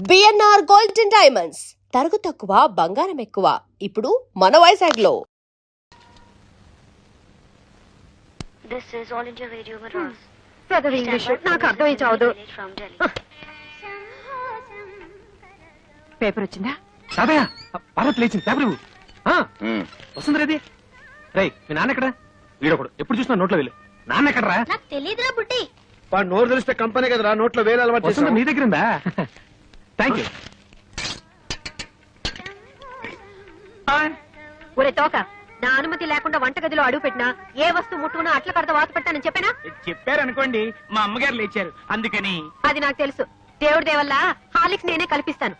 BNR gold and diamonds తరుగు తక్కువ బంగారం ఎక్కువ ఇప్పుడు మన వైజాగ్లో. This is All India Radio Madras. పెద్దది ఇంగ్లీష్ నాకు అర్థమై చావదు. పేపర్ వచ్చిందా? సాదయ్య పర్వత్ లేచింది పేపర్ ఇవ్వు. వస్తుంది రేది రై మీ నాన్న ఎక్కడ? వీడొకడు ఎప్పుడు చూసినా నోట్లో వేలు. నాన్న ఎక్కడరా? నాకు తెలియదురా బుట్టి. వాడు నోరు తెలిస్తే కంపెనీ కదరా నోట్లో వేలు అలవాటు వస్తుంది చేస్తాం. నీ దగ్గర ఉందా? Thank you. ఒరే తోక, నా అనుమతి లేకుండా వంటగదిలో అడుగు పెట్టినా ఏ వస్తువు ముట్టుకున్నా అట్ల కడత వాత పెట్టానని చెప్పానా? చెప్పారనుకోండి మా అమ్మగారు లేచారు అందుకని. అది నాకు తెలుసు. దేవుడి దేవల్ల హాలిక్స్ నేనే కల్పిస్తాను.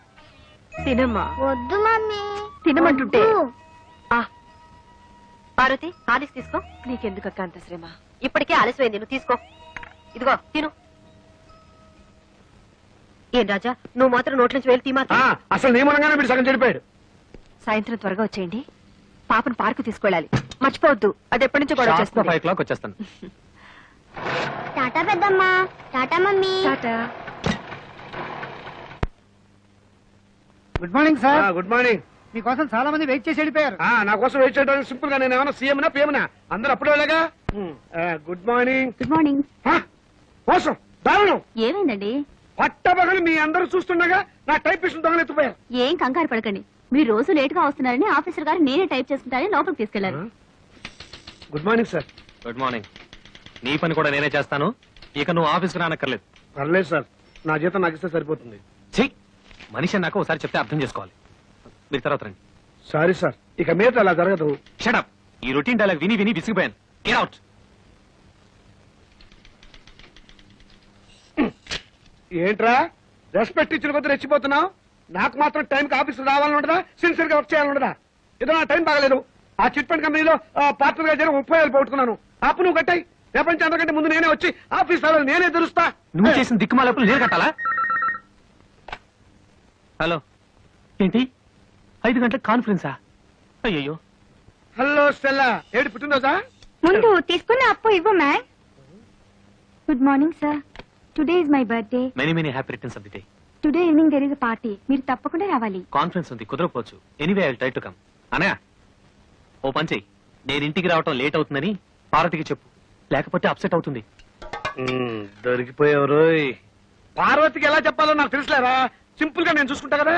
తినమ్మా. వద్దు మమ్మీ. తినమంటుంటే పార్వతి హాలిక్స్ తీసుకో. నీకెందుకు అక్క అంత శ్రమ? ఇప్పటికే ఆలస్యమైంది, నువ్వు తీసుకో. ఇదిగో తిను. ఏం రాజా, నువ్వు మాత్రం నోట్ల నుంచి వేలు తీమా. అసలు నియమనంగానే మీరు సగం చెడిపోయాడు. సాయంత్రం త్వరగా వచ్చేయండి. పాపను పార్కు తీసుకెళ్ళాలి, మర్చిపోవద్దు. అది ఎప్పటి నుంచో గొడవ చేస్తుంది. 5 o'clock వచ్చేస్తాను. టాటా పెద్దమ్మా. Tata mummy. Tata. Good morning sir. Good morning. మీకోసం చాలా మంది వెయిట్ చేసి వెళ్ళిపోయారు. నా కోసం వెయిట్ చేయడానికి సింపుల్ గా నేను ఏమైనా సీఎం నా పిఎంనా? అందరూ అప్పుడే వెళ్ళగా. Good morning. Good morning. మోసం దారుణం. ఏమైందండి? పట్టబగలు మీ అందరూ చూస్తుండగా నా టైపిస్ట్ దొంగలెత్తిపోయారు. ఏం కంగారు పడకండి. మీరు రోజు లేట్ గా వస్తున్నారని ఆఫీసర్ గారు నేనే టైప్ చేసుకుంటారని లోపలికి తీసుకెళ్లారు. Good morning sir. Good morning. నీ పని కూడా నేనే చేస్తాను. ఇక నువ్వు ఆఫీస్కి రానక్కర్లేదు. పర్లేదు సార్, నా జీతం నాకు ఇస్తే సరిపోతుంది. చెయ్యి. మనిషి అన్నాక ఒకసారి చెప్తే అర్థం చేసుకోవాలి. మీరు తర్వాత రండి. సారీ సార్, ఇక మీద అలా జరగదు. షటప్. ఈ రొటీన్ డైలాగ్ విని విని విసిగిపోయాను. Get out. ఏంట్రా రెస్పెక్ట్ ఇచ్చిన కొద్ది రెచ్చిపోతున్నావు? నాకు మాత్రం టైంకి ఆఫీస్ రావాలని ఉండదా? సిన్సియర్ గా వర్క్ చేయాలని ఉండదా? ఏదో నా టైం బాగలేదు. ఆ చిట్ ఫండ్ కంపెనీలో పార్ట్నర్ గా చేరి 30,000 పోగొట్టుకున్నాను. అప్పు నువ్వు కట్టాయి. ప్రపంచం అందరికంటే ముందు నేనే వచ్చి ఆఫీస్ రావాలి, నేనే తెరుస్తా. నువ్వు చేసిన దిక్కుమాలప్పుడు నేను కట్టాలా? హలో, ఏంటి 5 గంటలకు కాన్ఫరెన్సా? అయ్యో. హలో స్టెల్లా, ఏడు పుట్టినరోజా? ముందు తీసుకున్న అప్పు ఇవ్వు ma'am. Good morning sir. Today is my birthday. Many many happy returns of the day. Today evening there is a party. మీరు తప్పకుండా రావాలి. కాన్ఫరెన్స్ ఉంది, కుదరకపోవచ్చు. Anyway I will try to come. Anaya ఓ పని చెయ్యి. నేను ఇంటికి రావటం లేట్ అవుతుందని పార్వతికి చెప్పు, లేకపోతే అప్సెట్ అవుతుంది. దొరికిపోయావు. పార్వతికి ఎలా చెప్పాలో నాకు తెలుసులేరా. సింపుల్ గా నేను చూసుకుంటా కదా.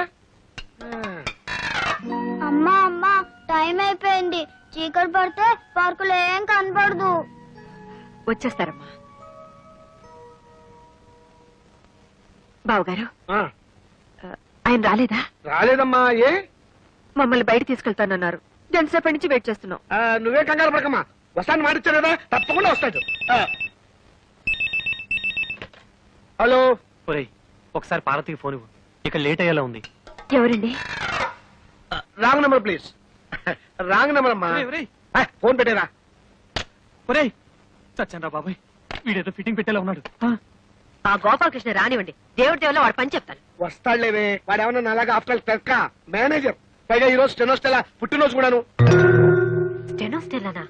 అమ్మా అమ్మా, టైం అయిపోయింది. చీకటి పడితే పార్కులో ఏం కనపడదు. వచ్చేస్తారమ్మా. బావగారు, ఆయన రాలేదా? రాలేదమ్మా. ఏ? మమ్మల్ని బయట తీసుకెళ్తానన్నారు. ఎంతసేపటి నుంచి వెయిట్ చేస్తున్నాం. నువ్వే కంగారు పడకమ్మా, వస్తాను మాటిచ్చారు కదా, తప్పకుండా వస్తాడు. హలో. ఒరేయ్, ఒకసారి పార్వతికి ఫోన్ ఇవ్వు. ఇక లేట్ అయ్యేలా ఉంది. ఎవరండి? Wrong number please. Wrong number అమ్మా. ఫోన్ పెట్టేరా. ఒరేయ్ చచ్చాను రా బాబాయ్, వీడేదో ఫిట్టింగ్ పెట్టేలా ఉన్నాడు. ఆ గోపాలకృష్ణ రానివ్వండి. దేవుడి దేవుల్లో వాడు పని చెప్తాను. వస్తాడులేవే, వాడు ఏమన్నా అలాగా ఆఫ్టర్ టెక్క మేనేజర్. పైగా ఈ రోజు స్టెనోస్టెలా పుట్టినరోజు కూడాను. స్టెనోస్టెల్లానా?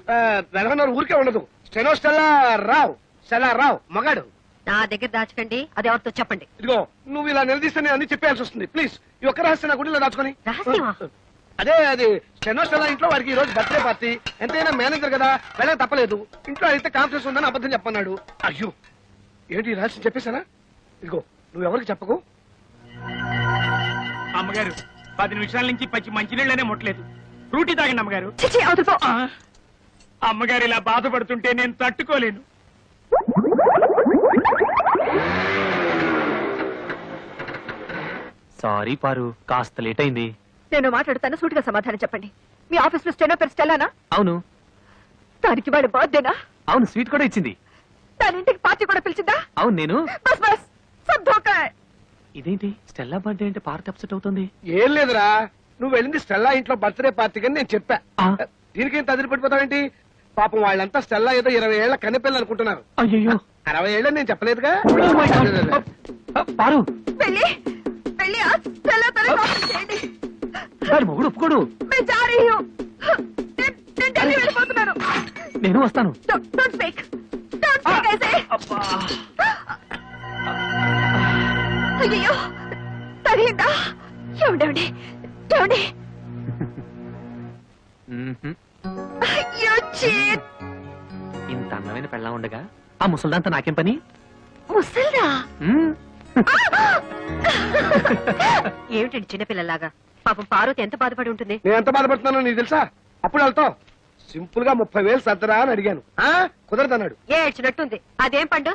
వెలగన్నారు ఊరికే ఉండదు. స్టెనోస్టెల్లా రావు, స్టెల్లా రావు మగాడు. నా దగ్గర దాచకండి, అది ఎవరితో చెప్పండి. ఇదిగో నువ్వు ఇలా నిలదీస్తే నేను అన్ని చెప్పాల్సి వస్తుంది. ప్లీజ్ ఈ ఒక్క రహస్యం నా గుడిలో దాచుకొని. రహస్యమా? అదే అది స్టెనోస్టెల్లా ఇంట్లో వాడికి ఈ రోజు బర్త్డే పార్టీ. ఎంతైనా మేనేజర్ కదా, వెళ్ళక తప్పలేదు. ఇంట్లో అయితే కాన్ఫరెన్స్ ఉందని అబద్ధం చెప్పన్నాడు. అయ్యో, ఏంటి ఈ రహస్యం చెప్పేశానా? ఇదిగో నువ్వు ఎవరికి చెప్పకు. అమ్మగారు 10 నిమిషాల నుంచి పచ్చి మంచినీళ్ళనే ముట్టలేదు. ఫ్రూటీ తాగండి అమ్మగారు. చిచి, అవతల పో. అమ్మగారు ఇలా బాధపడుతుంటే నేను తట్టుకోలేను. సారీ పారు, కాస్త లేట్ అయింది. నేను మాట్లాడుతాను, సూటిగా సమాధానం చెప్పండి. మీ ఆఫీస్ లో స్టెనో పేరు స్టెల్లానా? అవును. దానికి వాడి బర్త్డేనా? అవును, స్వీట్ కూడా ఇచ్చింది. దాని ఇంటికి పార్టీ కూడా పిలిచిందా? అవును. నేను బస్ బస్ సబ్ ధోకా. ఇదేంటి స్టెల్లా బర్త్డే అంటే పార్టీ అప్సెట్ అవుతుంది? ఏం లేదురా, నువ్వు వెళ్ళింది స్టెల్లా ఇంట్లో బర్త్డే పార్టీకి అని నేను చెప్పా. ఆ. దీనికేం తదిరి పడిపోతావేంటి? పాపం వాళ్ళంతా స్టెల్లా ఏదో 20 ఏళ్ల కన్నెపిల్లలు అనుకుంటున్నారు. అయ్యో 60 ఏళ్ళని నేను చెప్పలేదుగా. పారు, వెళ్ళి వెళ్ళి ఆ స్టెల్లా తల కాపీ చేయండి. వాడి మొగుడు ఒప్పుకోడు. నేను जा रही हूं. నేను ఢిల్లీ వెళ్ళిపోతున్నాను. నేను వస్తాను. డోంట్ స్పీక్ ऐसे. అయ్యో, తెలియదా? ఏమండి ఏమండి? మ్మ్హ్మ్. అయ్యో చీట్! ఇంత అందమైన పెళ్ళా ఉండగా ఆ ముసల్దాంతో నాకేం పని? ముసల్దా? మ్మ్. ఏమిటండి చిన్నపిల్లలాగా? పాపం పార్వతి ఎంత బాధపడి ఉంటుంది. నేను ఎంత బాధపడుతున్నానో నీకు తెలుసా? అప్పుడు వెళ్తావు సింపుల్ గా 30,000 సర్దరా అని అడిగాను. కుదరదన్నాడు. ఏడ్చినట్టుంది. అదేం పండు?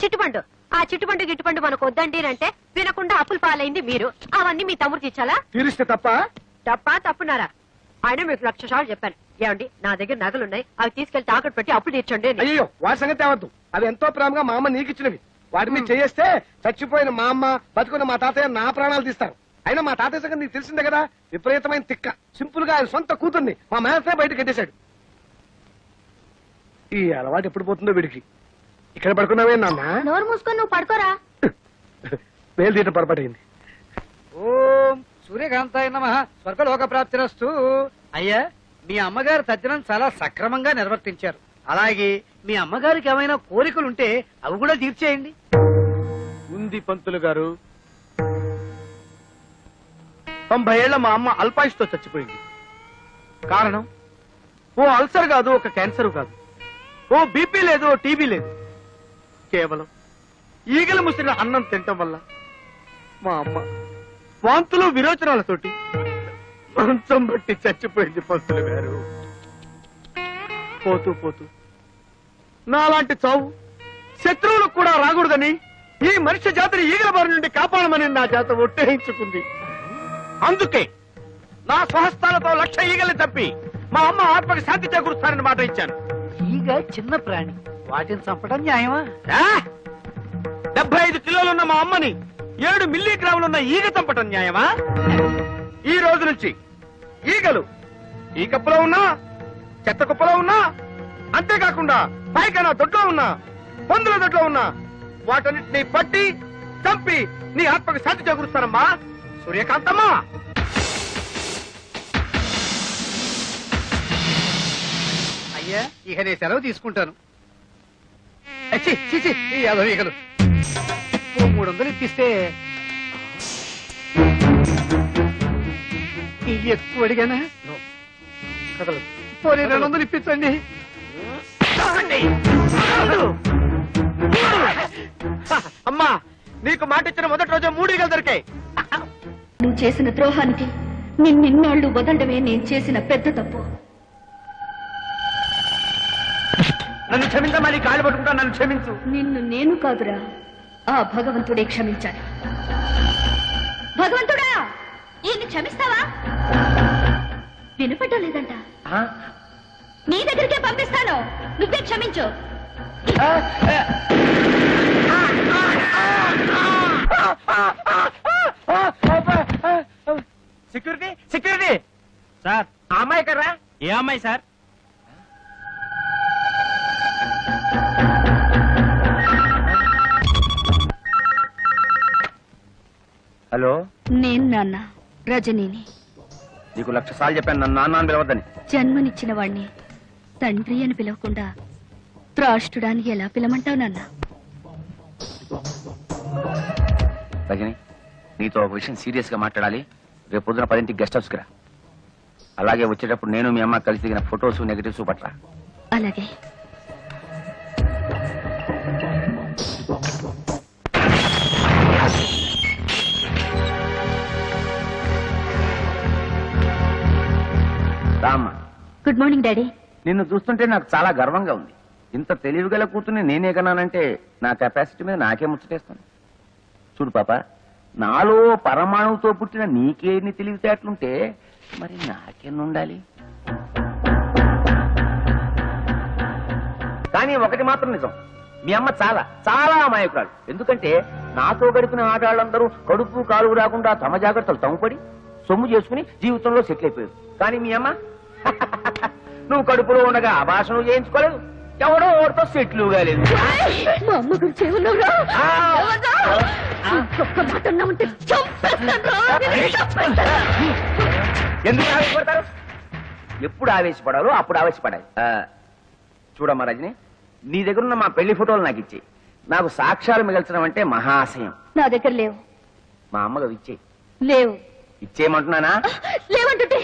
చిట్టుపండు. ఆ చిట్టుపండు గిట్టుపండు మనకు వద్దండి అంటే వినకుండా అప్పులు పాలైంది మీరు. అవన్నీ మీ తమ్ముడు తీర్చాలా? తీరిస్తే తప్ప తప్పున్నారా? ఆయన మీకు 1,00,000 సార్లు చెప్పాను. ఏమండి, నా దగ్గర నగలున్నాయి, అవి తీసుకెళ్లి తాకట్టు పెట్టి అప్పులు తీర్చండి అని. అయ్యో వాటి సంగతి తేవద్దు. అవి ఎంతో ప్రేమగా మా అమ్మ నీకు ఇచ్చినవి. వాటి మీద చేస్తే చచ్చిపోయిన మా అమ్మ బతుకున్న మా తాతయ్య నా ప్రాణాలు తీస్తారు. అయినా మా తాతయ్య సంగతి నీకు తెలిసిందే కదా, విపరీతమైన తిక్క. సింపుల్ గా ఆయన సొంత కూతుర్ని మా మేనసే బయట కట్టేశాడు. ఈ అలవాటు ఎప్పుడు పోతుందో వీడికి. ఇక్కడ పడుకున్నావే నాన్న? నోరు మూసుకొని నువ్వు పడుకోరా. వేలు తీయటం పొరపాటైంది. ఓం సూర్యకాంతాయ నమః స్వర్గలోక ప్రాప్తిరస్తు. అయ్యా, మీ అమ్మగారు తద్దినం చాలా సక్రమంగా నిర్వర్తించారు. అలాగే మీ అమ్మగారికి ఏమైనా కోరికలుంటే అవి కూడా తీర్చేయండి. ఉంది పంతులు గారు. 90 ఏళ్ల మా అమ్మ అల్పాయుష్తో చచ్చిపోయింది. కారణం ఓ అల్సర్ కాదు, ఒక క్యాన్సర్ కాదు, ఓ బీపీ లేదు, ఓ టీబీ లేదు. కేవలం ఈగలు ముసిరిన అన్నం తినటం వల్ల మా అమ్మ వాంతులు విరోచనాలతోటి మంచం బట్టి చచ్చిపోయింది పంతులు గారు. పోతూ పోతూ నాలాంటి చావు శత్రువులకు కూడా రాకూడదని ఈ మనిషి జాతిని ఈగల బారి నుండి కాపాడమని నా జాత ఒట్టేయించుకుంది. అందుకే నా స్వహస్తాలతో 1,00,000 ఈగల్ని తప్పి మా అమ్మ ఆత్మకి శాంతి చేకూరుస్తానని మాట ఇచ్చాను. ఈగ చిన్న ప్రాణి, వాటిని చంపడం న్యాయమా? 75 కిలోలున్న మా అమ్మని 7 మిల్లీగ్రాములున్న ఈగ చంపటం న్యాయమా? ఈ రోజు నుంచి ఈగలు ఈ కప్పులో ఉన్నా, చెత్త కుప్పలో ఉన్నా, అంతేకాకుండా పైకైనా దొడ్లో ఉన్నా, పందుల దొడ్లో ఉన్నా, వాటన్నిటిని పట్టి చంపి నీ ఆత్మకి శాంతి చేకూరుస్తానమ్మా. సూర్యకాంతమ్మా, అయ్యా, ఇక నేను సెలవు తీసుకుంటాను. ఛీ, ఛీ, ఛీ, ఈ యాదవ ఈగలు. ఓ 300 ఇప్పిస్తే ఇది ఎక్కువ అడిగానా? కదలదు. పోనీ 200 ఇప్పించండి. అమ్మా, నీకు మాట ఇచ్చిన మొదటి రోజు 3 ఈగలు దొరికాయి. నువ్వు చేసిన ద్రోహానికి నిన్నెన్నాళ్ళు వదలడమే నేను చేసిన పెద్ద తప్పు. నన్ను క్షమించమని కాళ్ళు పట్టుకుంటా, నన్ను క్షమించు. నిన్ను నేను కాదురా, ఆ భగవంతుడే క్షమించాలి. భగవంతుడా, ఈయన్ని క్షమిస్తావా? వినపడ్డం లేదంట. నీ దగ్గరికే పంపిస్తాను, నువ్వే క్షమించు. సెక్యూరిటీ, సెక్యూరిటీ సార్, ఆ అమ్మాయి కర్రా? ఏ అమ్మాయి సార్? హలో, నేను నాన్న రజనీని. నీకు 1,00,000 సార్లు చెప్పాను నన్ను నాన్న అని పిలవద్దని. జన్మనిచ్చిన వాణ్ణి తండ్రి అని పిలవకుండా త్రాష్టుడానికి ఎలా పిలమంటావు నాన్న? రజని, నీతో ఒక విషయం సీరియస్ గా మాట్లాడాలి. రేపు పొద్దున 10ంటికి గెస్ట్ హౌస్కి రా. అలాగే వచ్చేటప్పుడు నేను మీ అమ్మ కలిసి దిగిన ఫొటోస్ నెగటివ్స్ పట్రా. అలాగే. రామ్మా. Good morning daddy. నిన్ను చూస్తుంటే నాకు చాలా గర్వంగా ఉంది. ఇంత తెలివిగల కూతుర్ని నేనే కన్నానంటే నా కెపాసిటీ మీద నాకే ముచ్చటేస్తాను. చూడు పాప, నాలో పరమాణువుతో పుట్టిన నీకేన్ని తెలివితేటలుంటే మరి నాకెన్ని ఉండాలి? కానీ ఒకటి మాత్రం నిజం, మీ అమ్మ చాలా చాలా అమాయకురాలు. ఎందుకంటే నాతో గడిపిన ఆడాళ్ళందరూ కడుపు కాలు రాకుండా తమ జాగ్రత్తలు తమ్ముపడి సొమ్ము చేసుకుని జీవితంలో సెటిల్ అయిపోయారు. కానీ మీ అమ్మ నువ్వు కడుపులో ఉండగా అభాషణ చేయించుకోలేదు, ఎవడో ఓడితో సెటిల్ కాలేదు. మా అమ్మ గురించి ఏమన్నావురా? ఒక్క మాట అన్నావంటే చంపేస్తానురా. ఎందుకు ఆవేశపడతారు? ఎప్పుడు ఆవేశపడాలో అప్పుడు ఆవేశపడాలి. చూడమ్మా రజని, నీ దగ్గరున్న మా పెళ్లి ఫోటోలు నాకు ఇచ్చేయి. నాకు సాక్ష్యాలు మిగల్చడం అంటే మహాశయం. నా దగ్గర లేవు. మా అమ్మగా ఇచ్చేయి. లేవు. ఇచ్చేయమంటున్నానా? లేవంటుంటే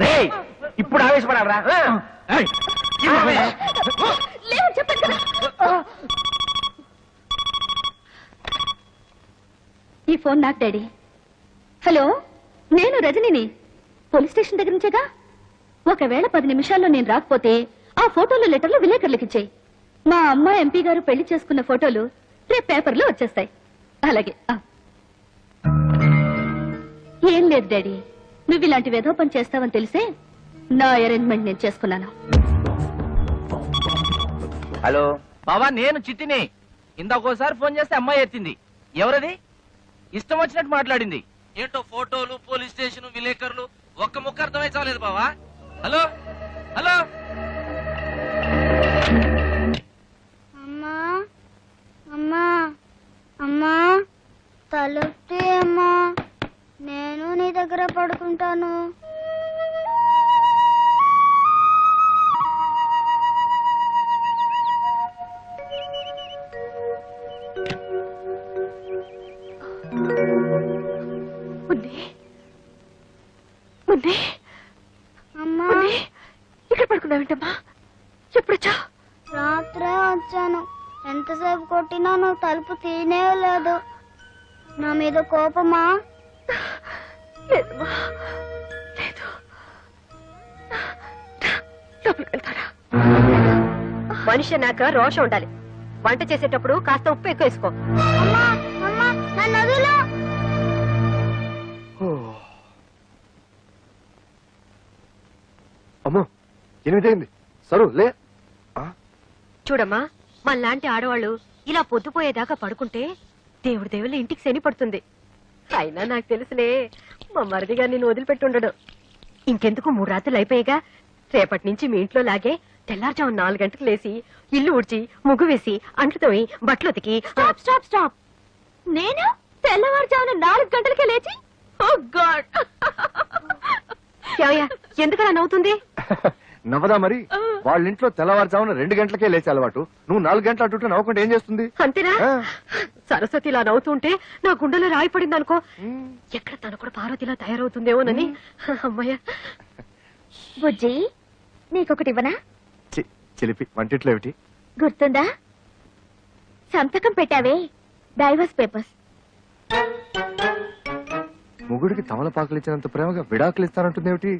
రేయ్, ఇప్పుడు ఆవేశపడాలరా? లేవని చెప్పండి కదా. ఈ ఫోన్ నాకు డాడీ. హలో, నేను రజనిని. పోలీస్ స్టేషన్ దగ్గర నుంచేగా. ఒకవేళ 10 నిమిషాల్లో నేను రాకపోతే ఆ ఫోటోలు లెటర్లు విలేకరులకు ఇచ్చేయి. మా అమ్మ ఎంపీ గారు పెళ్లి చేసుకున్న ఫోటోలు రేపు పేపర్లో వచ్చేస్తాయి. అలాగే. ఏం లేదు డాడీ, నువ్వు ఇలాంటి వెధవ పని చేస్తావని తెలిసే నా అరేంజ్మెంట్ నేను చేసుకున్నాను. హలో బావా, నేను చిట్టిని. ఇందాకోసారి ఫోన్ చేస్తే అమ్మాయి ఎత్తింది. ఎవరది? ఇష్టం వచ్చినట్టు మాట్లాడింది. ఏంటో ఫోటోలు, పోలీస్ స్టేషన్, విలేకరులు, ఒక్క ముక్క అర్థమై చాలేదు బావా. Hello hello. అమ్మా అమ్మా అమ్మా, తలుపుతీ అమ్మా, నేను నీ దగ్గర పడుకుంటాను. అమ్మా, ఇక్కడ పడుకున్నావేంటమ్మా? ఎప్పుడొచ్చా? రాత్రే వచ్చాను. ఎంతసేపు కొట్టినా నువ్వు తలుపు తీనే లేదు. నా మీద కోపమా? లేదమ్మా, లేదు. లోపలికి వెళ్తారా? మనిషి అన్నాక రోషం ఉండాలి. వంట చేసేటప్పుడు కాస్త ఉప్పు ఎక్కువ వేసుకో. అమ్మా అమ్మా, నన్ను వదిలు. అమ్మో, 8 అయింది. సరు లే. చూడమ్మా, మనలాంటి ఆడవాళ్ళు ఇలా పొద్దుపోయేదాకా పడుకుంటే దేవుడి దేవుళ్ళ ఇంటికి శని పడుతుంది. అయినా నాకు తెలుసులే, మా మరిదిగా నేను వదిలిపెట్టుండడు. ఇంకెందుకు 3 రాత్రులు అయిపోయాగా. రేపటి నుంచి మీ ఇంట్లో లాగే తెల్లారుజాము 4 గంటలకు లేసి ఇల్లు ఊడ్చి, ముగ్గు వేసి, అంట్లు తోమి, బట్టలు ఉతికి. Stop stop stop. నేను తెల్లవారుజామున 4 గంటలకే లేచి? ఓ గాడ్! ఎందుకలా నవ్వుతుంది? నవ్వదా మరి? వాళ్ళ ఇంట్లో తెల్లవారుజామున 2 గంటలకే లేచే అలవాటు. నువ్వు 4 గంటల అటు నవ్వుకుంటే ఏం చేస్తుంది? అంతేనా? సరస్వతి ఇలా నవ్వుతుంటే నా గుండెలో రాయి పడింది అనుకో. ఎక్కడ తను కూడా పార్వతిలా తయారవుతుందేమోనని. అమ్మయ్య. బుజ్జి, నీకొకటి ఇవ్వనా? చిలిపి వంటిట్లో ఏమిటి? గుర్తుందా? సంతకం పెట్టావే, డైవర్స్ పేపర్స్. మొగుడికి తమలపాకులు ఇచ్చినంత ప్రేమగా విడాకులు ఇస్తానంటుంది ఏమిటి?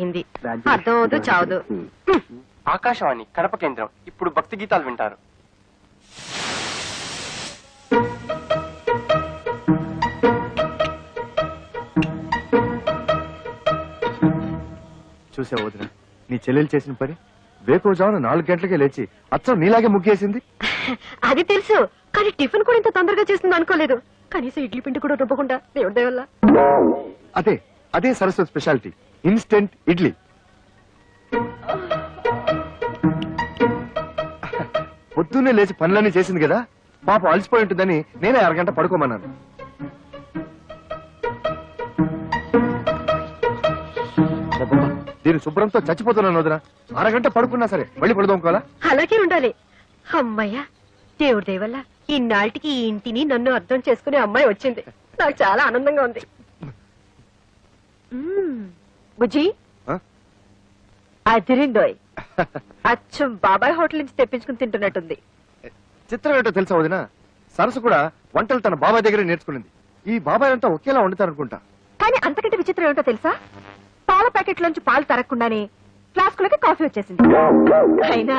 హిందీ అర్థం అవదు, చావదు. ఆకాశవాణి కడప కేంద్రం. ఇప్పుడు భక్తి గీతాలు వింటారు. చూసావు వదిన, నీ చెల్లెలు చేసిన పని. వేకోజామున 4 గంటలకే లేచి అచ్చం నీలాగే ముగ్గేసింది. అది తెలుసు, కానీ టిఫిన్ కూడా ఇంత తొందరగా చేస్తుంది అనుకోలేదు. కనీసం ఇడ్లీ పిండి కూడా రుబ్బకుండా దేవుడి వల్ల. అదే అదే సరస్వతి స్పెషాలిటీ, ఇన్స్టెంట్ ఇడ్లీ. పొద్దున్నే లేచి పనులన్నీ చేసింది కదా, పాప అలసిపోయి ఉంటుందని నేనే 1 గంట పడుకోమన్నాను. దీని శుభ్రంతో చచ్చిపోతున్నాను వదిన. 1 గంట పడుకున్నా సరే మళ్ళీ పడుకోవాలా? అలాగే ఉండాలి. అమ్మయ్య, దేవుడి దేవల్ల ఇన్నాళ్ళకి ఈ ఇంటిని నన్ను అర్థం చేసుకునే అమ్మాయి వచ్చింది. నాకు చాలా ఆనందంగా ఉంది. బుజ్జి, అదిరిందోయ్. అచ్చం బాబాయ్ హోటల్ నుంచి తెప్పించుకుని తింటున్నట్టుంది. చిత్రం ఏంటో తెలుసా వదిన, సరస్సు కూడా వంటలు తన బాబాయ్ దగ్గరే నేర్చుకునింది. ఈ బాబాయ్ అంతా ఒకేలా వండుతారనుకుంటా. కానీ అంతకంటే విచిత్రం ఏంటో తెలుసా? పాల ప్యాకెట్ లోంచి పాలు తరగకుండానే ఫ్లాస్కులకి కాఫీ వచ్చేసింది. అయినా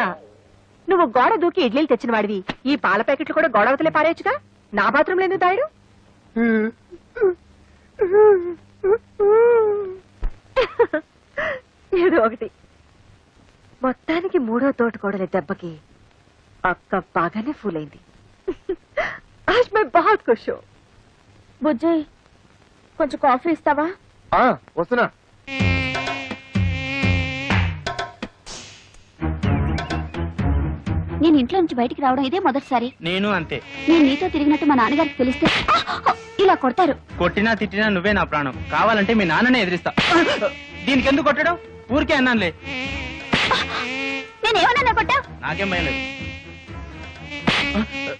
నువ్వు గోడ దూకి ఇడ్లీలు తెచ్చిన వాడివి, ఈ పాల ప్యాకెట్లు కూడా గోడవతలే పారేయచ్చుగా. నా బాత్రూంలో ఎందుకు తాడు? ఏదో ఒకటి. మొత్తానికి మూడో తోటకోడలి దెబ్బకి అక్క బాగానే ఫూల్ అయింది. ఆజ్ మై బహుత్ ఖుష్ హూ. బుజ్జి కొంచెం కాఫీ ఇస్తావా? వస్తున్నా. నేను ఇంట్లో నుంచి బయటికి రావడం ఇదే మొదటిసారి. నేను అంతే. నేను నీతో తిరిగినట్టు మా నాన్నగారికి తెలిస్తే ఇలా కొడతారు. కొట్టినా తిట్టినా నువ్వే నా ప్రాణం. కావాలంటే మీ నాన్ననే ఎదిరిస్తా. దీనికి ఎందుకు కొట్టడం? ఊరికే అన్నానులే. నేనేమన్నా కొట్టా? నాకేం భయం లేదు.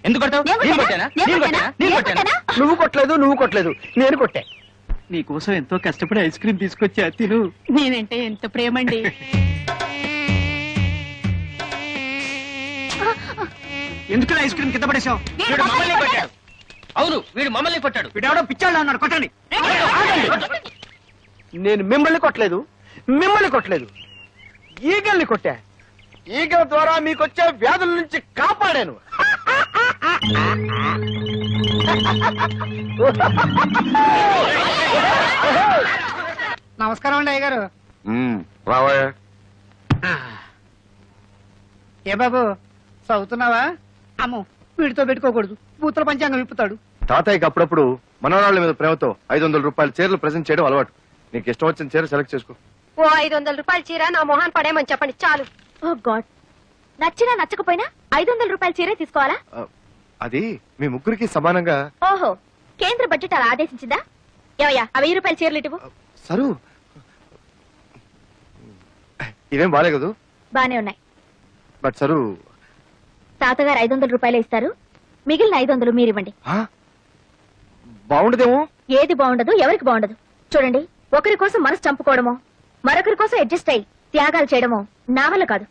ఎందుకు కొట్టావు? నేను కొట్టానా? నేను కొట్టానా? నేను కొట్టానా? నువ్వు కొట్టలేదు నేను కొట్టా. నీకోసం ఎంతో కష్టపడి ఐస్ క్రీమ్ తీసుకొచ్చా, తిను. నేనంటే ఎంత ప్రేమండి. ఎందుకు ఐస్ క్రీమ్ కింద పడేసావు? వీడు మమ్మల్ని కొట్టాడు. అవును, వీడు మమ్మల్ని కొట్టాడు. వీడెవడో పిచ్చాడు అన్నాడు. కొట్టండి. నేను మిమ్మల్ని కొట్టలేదు, ఈగల్ని కొట్టా. ఈగల ద్వారా మీకొచ్చే వ్యాధుల నుంచి కాపాడాను. నమస్కారం అండి అయ్యగారు. రావయ్య. ఏ బాబు చదువుతున్నావా? అమ్మో, వీడితో పెట్టుకోకూడదు, బూతుల పంచాంగం విప్పుతాడు. తాతయ్యకి అప్పుడప్పుడు మనవరాళ్ళ మీద ప్రేమతో 500 రూపాయల చీరలు ప్రెజెంట్ చేయడం అలవాటు. నీకు ఇష్టం వచ్చిన చీర సెలెక్ట్ చేసుకో. ఓ 500 రూపాయల చీర నా మొహాన్ పడేయమని చెప్పండి చాలు. ఓ గాడ్, నచ్చినా నచ్చకపోయినా 500 రూపాయల చీరే తీసుకోవాలా? అది మీ ముగ్గురికి సమానంగా. ఓహో, కేంద్ర బడ్జెట్ అలా ఆదేశించిందా? ఏవయ్యా, ఆ 1000 రూపాయల చీరలు ఇటువు. సరు, ఇవేం బాలే కదూ? బానే ఉన్నాయి. బట్ సరు, తాతగారు 500 రూపాయలే ఇస్తారు, మిగిలిన 500 మీరివ్వండి. బాగుండదేమో. ఏది బాగుండదు, ఎవరికి బాగుండదు. చూడండి, ఒకరి కోసం మనసు చంపుకోవడమో, మరొకరి కోసం అడ్జస్ట్ అయ్యి త్యాగాలు చేయడమో నా వల్ల కాదు.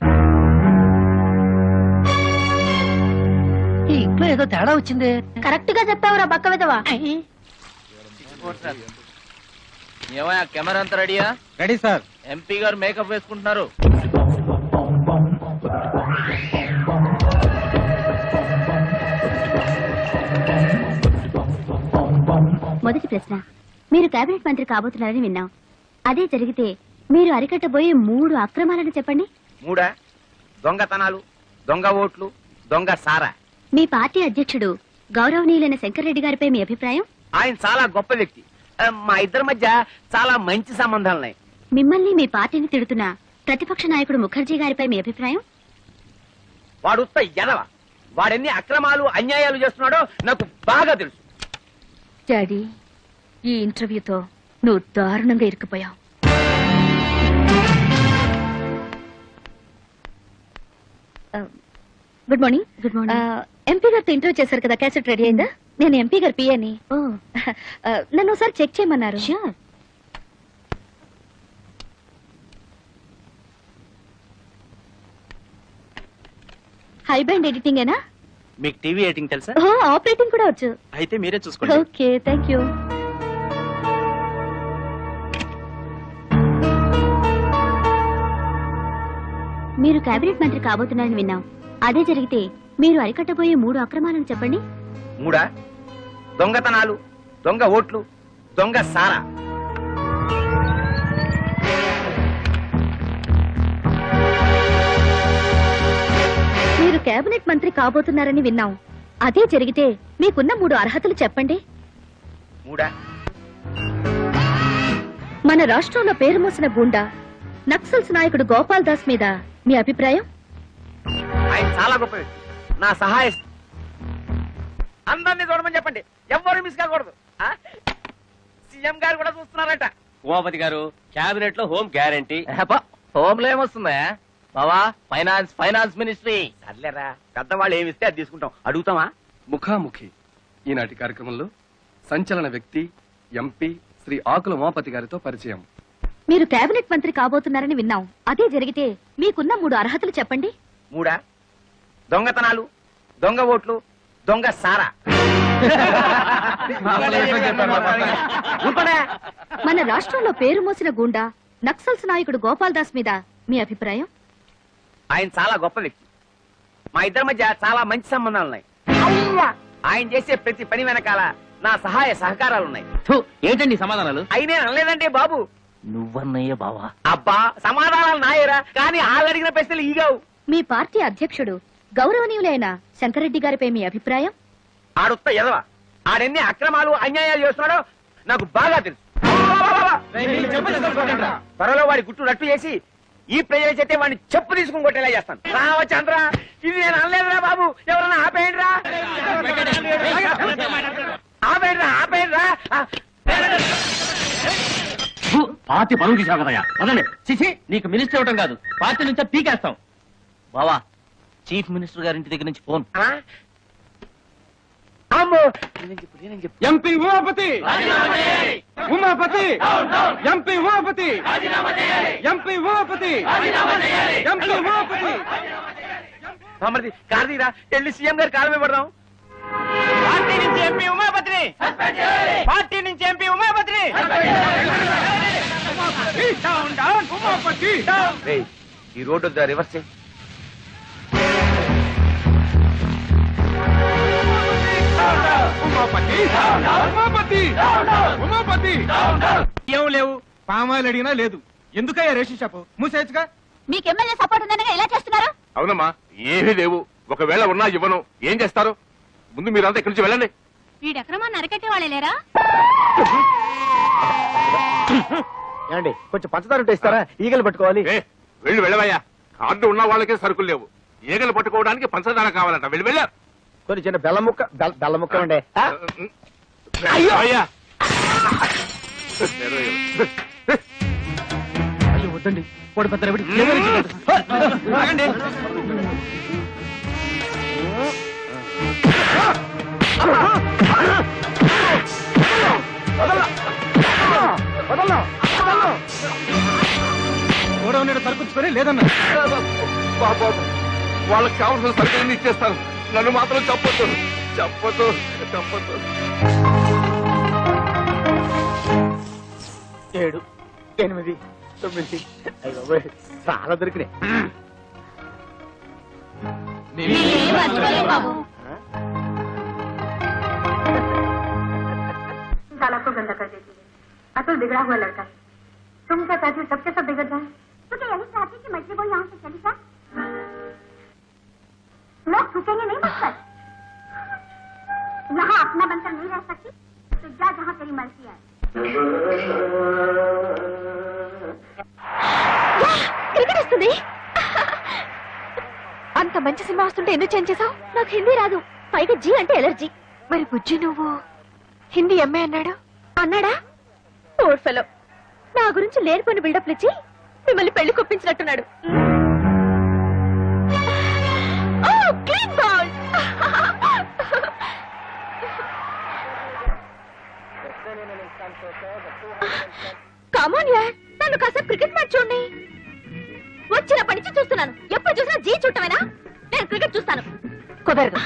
ఈ ఇంట్లో ఏదో తేడా వచ్చింది. కరెక్ట్ గా చెప్తావురా బక్క విధవా. ఏమయ్యా, కెమెరా అంతా రెడీయా? Ready sir. ఎంపీ గారు మేకప్ వేసుకుంటున్నారు. మొదటి ప్రశ్న, మీరు కేబినెట్ మంత్రి కాబోతున్నారని విన్నాం. అదే జరిగితే మీరు అరికట్టబోయే 3 అక్రమాలను చెప్పండి. 3 దొంగతనాలు, దొంగ ఓట్లు, దొంగ సారా. మీ పార్టీ అధ్యక్షుడు గౌరవనీయులైన శంకర్రెడ్డి గారిపై మీ అభిప్రాయం? ఆయన చాలా గొప్ప వ్యక్తి. మా ఇద్దరి మధ్య చాలా మంచి సంబంధాలున్నాయి. మిమ్మల్ని మీ పార్టీని తిడుతున్న ప్రతిపక్ష నాయకుడు ముఖర్జీ గారిపై మీ అభిప్రాయం? వాడు ఉత్త ఎదవ. వాడెన్ని అక్రమాలు అన్యాయాలు చేస్తున్నాడో నాకు బాగా తెలుసు. డాడీ, ఈ ఇంటర్వ్యూతో నువ్వు దారుణంగా ఇరుక్కుపోయావు. Good morning. Good morning. MP గారితో ఇంటర్వ్యూ చేశారు కదా, క్యాసెట్ రెడీ అయిందా? నేను ఎంపీ గారి పిఏని. నన్ను ఒకసారి చెక్ చేయమన్నారు. హై బ్యాండ్ ఎడిటింగ్ ఏనా? మీకు టీవీ ఎడిటింగ్ తెలుసా? ఆపరేటింగ్ కూడా వచ్చు. అయితే మీరే చూసుకోండి. Okay, thank you. మీరు కేబినెట్ మంత్రి కాబోతున్నారని విన్నాం. అదే జరిగితే మీరు అరికట్టబోయే 3 అక్రమాలను చెప్పండి. 3 దొంగతనాలు, దొంగ ఓట్లు, దొంగ సారా. మీరు కేబినెట్ మంత్రి కాబోతున్నారని విన్నాం. అదే జరిగితే మీకున్న 3 అర్హతలు చెప్పండి. 3 మన రాష్ట్రంలో పేరు మోసిన గుండా నక్సల్స్ నాయకుడు గోపాల్ దాస్ మీద మీ అభిప్రాయం? ఆయన చాలా గొప్ప వ్యక్తి. నా సహాయ అందరినీ చూడమని చెప్పండి, ఎవ్వరు మిస్ కాకూడదు. సీఎం గారు కూడా చూస్తున్నారట. ఉమాపతి గారు, క్యాబినెట్ లో హోమ్ గ్యారంటీ. హోమ్ లో ఏమొస్తుందా బావా? Finance ministry. సర్లేరా, పెద్దవాళ్ళు ఏమిస్తే అది తీసుకుంటాం. అడుగుతామా? ముఖాముఖి ఈనాటి కార్యక్రమంలో సంచలన వ్యక్తి ఎంపీ శ్రీ ఆకుల ఉమాపతి గారితో పరిచయం. మీరు కేబినెట్ మంత్రి కాబోతున్నారని విన్నాం. అదే జరిగితే మీకున్న 3 అర్హతలు చెప్పండి. 3 దొంగతనాలు, దొంగ ఓట్లు, దొంగ సారా. మన రాష్ట్రంలో పేరు మోసిన గుండా నక్సల్స్ నాయకుడు గోపాల్ దాస్ మీద మీ అభిప్రాయం? ఆయన చాలా గొప్ప వ్యక్తి. మా ఇద్దరి మధ్య చాలా మంచి సంబంధాలు ఉన్నాయి. ఆయన చేసే ప్రతి పని వెనకాల నా సహాయ సహకారాలున్నాయి. ఏంటండి సమాధానాలు? అయినే అనలేదంటే బాబు. నువ్వన్నయ్య బావా? అబ్బా సమాధానాలు నాయరా, కానీ వాళ్ళు అడిగిన ప్రశ్నలు ఈగావు. మీ పార్టీ అధ్యక్షుడు గౌరవనీయులైన శంకరెడ్డి గారిపై మీ అభిప్రాయం? ఆడుత్త ఎదవా, ఆడెన్ని అక్రమాలు అన్యాయాలు చేస్తున్నాడో నాకు బాగా తెలుసు. త్వరలో వాడి గుట్టు రట్టు చేసి ఈ ప్రజల చేతే వాడిని చెప్పు తీసుకుని కొట్టేలా చేస్తాను. రావచ్చంద్ర, ఇది నేను అనలేదురా బాబు, ఎవరన్నా ఆపేయండిరా, ఆపేయండిరా, ఆపేయండిరా. పార్టీ పరువు తీసావు కదయ్యా, వదండి. చిచి, నీకు మినిస్టర్ ఇవ్వటం కాదు, పార్టీ నుంచే పీకేస్తాం. బావా, చీఫ్ మినిస్టర్ గారి ఇంటి దగ్గర నుంచి ఫోన్. అమ్మో, MP Umapathi, Umapathi, MP Umapathi, MP Umapathi, MP Umapathi. మమ్మల్ని కార్తీరా వెళ్ళి సీఎం గారి కాలమే పడదాం. పార్టీ నుంచి ఎంపీ ఉమాపతిని, పార్టీ నుంచి ఎంపీ ఉమాపతిని. ఈ రోడ్డు రివర్స్ చేయి. ఏం లేవు, పామాయిల్ అడిగినా లేదు. ఎందుకయ్యా రేషన్ షాపు మూసేయచ్చుగా? మీకు ఎమ్మెల్యే సపోర్ట్ ఉందనగా ఎలా చేస్తున్నారు? అవునమ్మా, ఏమీ లేవు. ఒకవేళ ఉన్నా ఇవ్వను. ఏం చేస్తారు? ముందు మీరంతా ఇక్కడి నుంచి వెళ్ళండి. వీడి అక్రమాన్ని అరకట్టే వాళ్ళే లేరా? ఏమండి, కొంచెం పంచదార ఉంటే ఇస్తారా? ఈగలు పట్టుకోవాలి. వెళ్ళి వెళ్ళవయ్యా. కార్డు ఉన్న వాళ్ళకే సరుకులు లేవు, ఈగలు పట్టుకోవడానికి పంచదార కావాలంట. వెళ్ళి వెళ్ళా. కొన్ని చిన్న బెల్ల ముక్క, బెల్ల ముక్క ఉండే. అయ్యా అయ్యో వద్దండి, వాడు పెద్ద రవిడి. గోడౌన్ సరుకుచ్చుకొని లేదన్నా. బాబు, వాళ్ళకి కావాల్సిన సరుకులన్నీ ఇచ్చేస్తాను. నన్ను మాత్రం చెప్పొద్దు, చెప్పొద్దు, చెప్పొద్దు. 7, 8, 9. చాలా దొరికినాయి. साला को गंदा कर देती है। अतुल बिगड़ा हुआ लड़का है। तुम क्या चाहती हो सबके सब बिगड़ जाए? तो क्या यही चाहती कि मछली वो यहाँ से चली जाए? लोग थूकेंगे नहीं मुझ पर। यहाँ अपना बनकर नहीं रह सकती तो जा जहाँ तेरी मर्जी है. క్రికెట్ వస్తుంది. అంత మంచి సినిమా వస్తుంటే ఎందుకు చేంజ్ చేసావు? నాకు హిందీ రాదు, పైగా జీ అంటే ఎలర్జీ. మరి బుజ్జి నువ్వు హిందీ ఎంఏ అన్నాడు అన్నాడా? ఓడ్ ఫెలో, నా గురించి లేనిపోయిన బిల్డప్లు ఇచ్చి మిమ్మల్ని పెళ్లి కొప్పించినట్టున్నాడు. కమాన్ యార్, నన్ను కాసేపు క్రికెట్ మ్యాచ్ చూడండి. వచ్చినప్పటి నుంచి చూస్తున్నాను, ఎప్పుడు చూసినా జీ చూడటమేనా? నేను క్రికెట్ చూస్తాను. కుదరదు,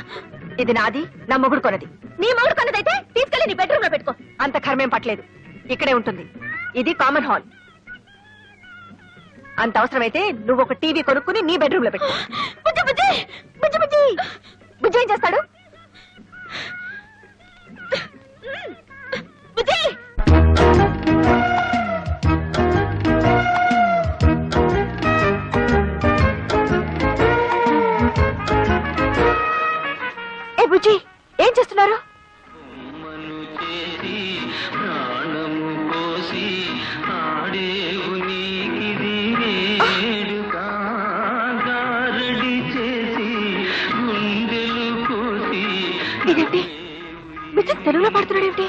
ఇది నాది, నా మొగుడు కొనది. నీ మొగుడు కొన్నదైతే తీసుకెళ్లి నీ బెడ్రూమ్ లో పెట్టుకో. అంత కర్మేం పట్టలేదు, ఇక్కడే ఉంటుంది. ఇది కామన్ హాల్. అంత అవసరమైతే నువ్వు ఒక టీవీ కొనుక్కుని నీ బెడ్రూమ్ లో పెట్టు. బుజ్జి బుజ్జి బుజ్జి బుజ్జి బుజ్జి ఏం చేస్తాడు? బుజ్జి ఏ బుజ్జి ఏం చేస్తున్నారు? ఇదేంటి, బుజ్జి తెలుగులో పాడుతున్నాడు ఏమిటి?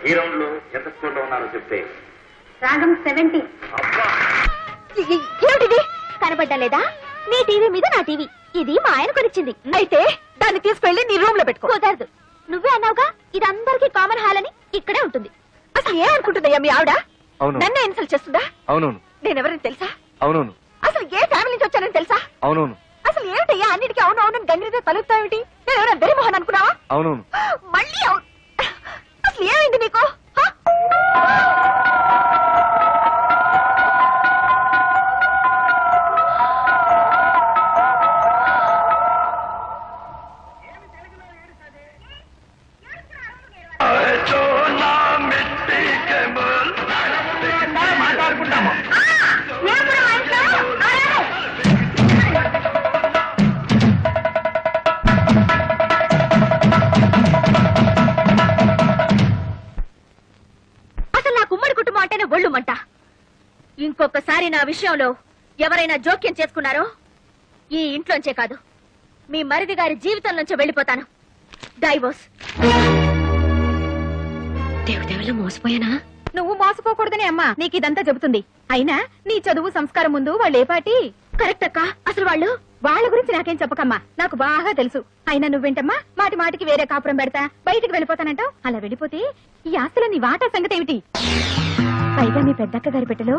ఈ రౌండ్ లో ఎంత స్కోర్ లో ఉన్నారో చెప్తే. రాగం 70. ఏమిటిది? కనబడ్డా లేదా? నీ టీవీ మీద నా టీవీ. ఇది మా ఆయన కొనిచ్చింది. అయితే దాన్ని తీసుకెళ్లి నీ రూమ్ లో పెట్టుకో. కుదరదు, నువ్వే అన్నావుగా ఇది అందరికీ కామన్ హాల్ అని. ఇక్కడే ఉంటుంది. అసలు ఏమనుకుంటుందయ్యా మీ ఆవిడ? అవును. ఇన్సల్ట్ చేస్తుందా? అవునవును. నేనెవరని తెలుసా? అవునవును. అసలు ఏ ఫ్యామిలీ నుంచి వచ్చానని తెలుసా? అవునవును. అసలు ఏమిటయ్యా అన్నిటికీ అవును అవునని గంగిరితో తలుపుతావేమిటి? నేను ఎవరైనా దరిమోహన్ అనుకున్నావా? అవునవును. మళ్ళీ అవును. అసలు ఏమైంది నీకు? ఇంకొకసారి నా విషయంలో ఎవరైనా జోక్యం చేసుకున్నారో ఈ ఇంట్లోంచే కాదు మీ మరిది గారి జీవితం నుంచి వెళ్ళిపోతాను. డైవోర్స్. దేవుడెవలో మోసపోయానా? నువ్వు మోసపోకూడదని అమ్మా నీకు ఇదంతా చెబుతుంది. అయినా నీ చదువు సంస్కారం ముందు వాళ్ళు ఏ పాటి? కరెక్ట్ అక్క. అసలు వాళ్ళ గురించి నాకేం చెప్పకమ్మా, నాకు బాగా తెలుసు. అయినా నువ్వేంటమ్మా మాటి మాటికి వేరే కాపురం పెడతా బయటికి వెళ్ళిపోతానంటావు. అలా వెళ్ళిపోతే ఈ ఆస్తుల నీ వాటా సంగతి ఏమిటి? పైగా మీ పెద్దక్క గారి పెట్టెలో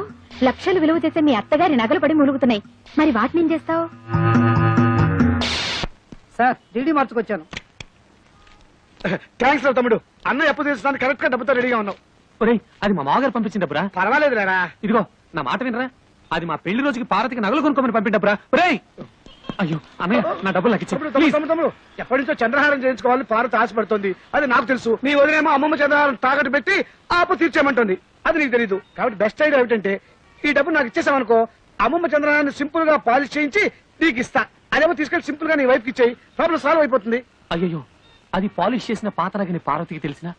లక్షలు విలువ చేసే మీ అత్తగారి నగలు పడి ములుగుతున్నాయి. మరి వాటిని ఏం చేస్తావు? Sir DD మార్చుకొచ్చాను. థ్యాంక్స్ రా తమ్ముడు. అన్నయ్య అప్పు తీర్చడానికి కరెక్ట్ గా డబ్బుతో రెడీగా ఉన్నావు. ఒరేయ్, అది మా మామగారు పంపించిన డబ్బురా. పర్వాలేదు లేరా. ఇదిగో నా మాట వినరా, అది మా పెళ్లి రోజుకి పార్వతికి నగలు కొనుక్కోమని పంపిన డబ్బురా. ఒరేయ్, అయ్యో అన్నయ్య, నా డబ్బులు నాకు తమ్ముడు, ఇచ్చి తమ్ముడు, ఎప్పటి నుంచో చంద్రహారం చేయించుకోవాలని పార్వతి ఆశపడుతుంది. అది నాకు తెలుసు. నీ వదిలేమో అమ్మమ్మ చంద్రహారం తాకట్టు పెట్టి ఆ అప్పు తీర్చేయమంటుంది. అది నీకు తెలీదు. కాబట్టి బెస్ట్ ఐడియా ఏమిటంటే ఈ డబ్బు నాకు ఇచ్చేసామనుకో, అమ్మమ్మ చంద్రహారాన్ని సింపుల్ గా పాలిష్ చేయించి నీకు ఇస్తా. అదేమో తీసుకెళ్లి సింపుల్ గా నీ వైఫ్ కి ఇచ్చేయి. ప్రాబ్లం సాల్వ్ అయిపోతుంది. అయ్యో, అది పాలిష్ చేసిన పాత నగని పార్వతికి తెలిసిన,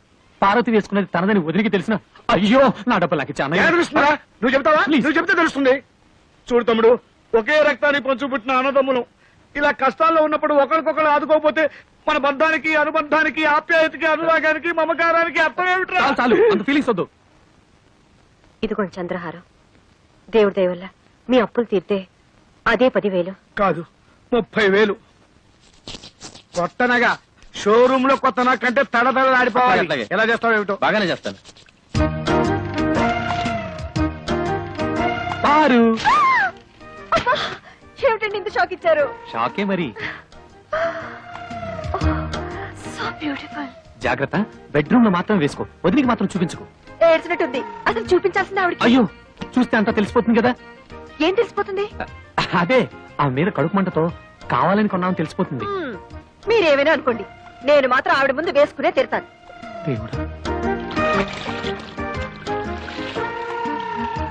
పార్వతి వేసుకున్నది తనదని వదిలికి తెలిసిన, అయ్యో నా డబ్బులు నాకు ఇచ్చా. ఎలా తెలుస్తుందా? నువ్వు చెప్తావా? Please. నువ్వు చెప్తే తెలుస్తుంది. చూడు తమ్ముడు, ఒకే రక్తాన్ని పంచుపుట్టిన అన్నదమ్ములు ఇలా కష్టాల్లో ఉన్నప్పుడు ఒకరికొకరు ఆదుకోకపోతే మన బంధానికి, అనుబంధానికి, ఆప్యాయతకి, అనురాగానికి, మమకారానికి అర్థం ఏమిట్రా? చాలు చాలు, అంత ఫీలింగ్స్ వద్దు. ఇదిగోండి చంద్రహారం. దేవుడి దయ వల్ల మీ అప్పులు తీర్తే అదే 10,000. కాదు, 30,000. కొత్తనగా షోరూమ్ లో కొత్త కంటే తడతడలాడిపోవాలి. అట్లాగే. ఎలా చేస్తావు ఏమిటో. బాగానే చేస్తాను. పారు ఏమిటండి ఇంత షాక్ ఇచ్చారు? షాకే మరి. So beautiful. జాగ్రత్త, బెడ్రూమ్ లో మాత్రం వేసుకో, వదిలికి మాత్రం చూపించుకో. ఏడ్చినట్టుంది. అసలు చూపించాల్సింది ఆవిడకి. అయ్యో, చూస్తే అంతా తెలిసిపోతుంది కదా. ఏం తెలిసిపోతుంది? అదే ఆ మీద కడుపు మంటతో కావాలని కొన్నామని తెలిసిపోతుంది. మీరేమైనా అనుకోండి, నేను మాత్రం ఆవిడ ముందు వేసుకునే తిడతాను. దేవుడా.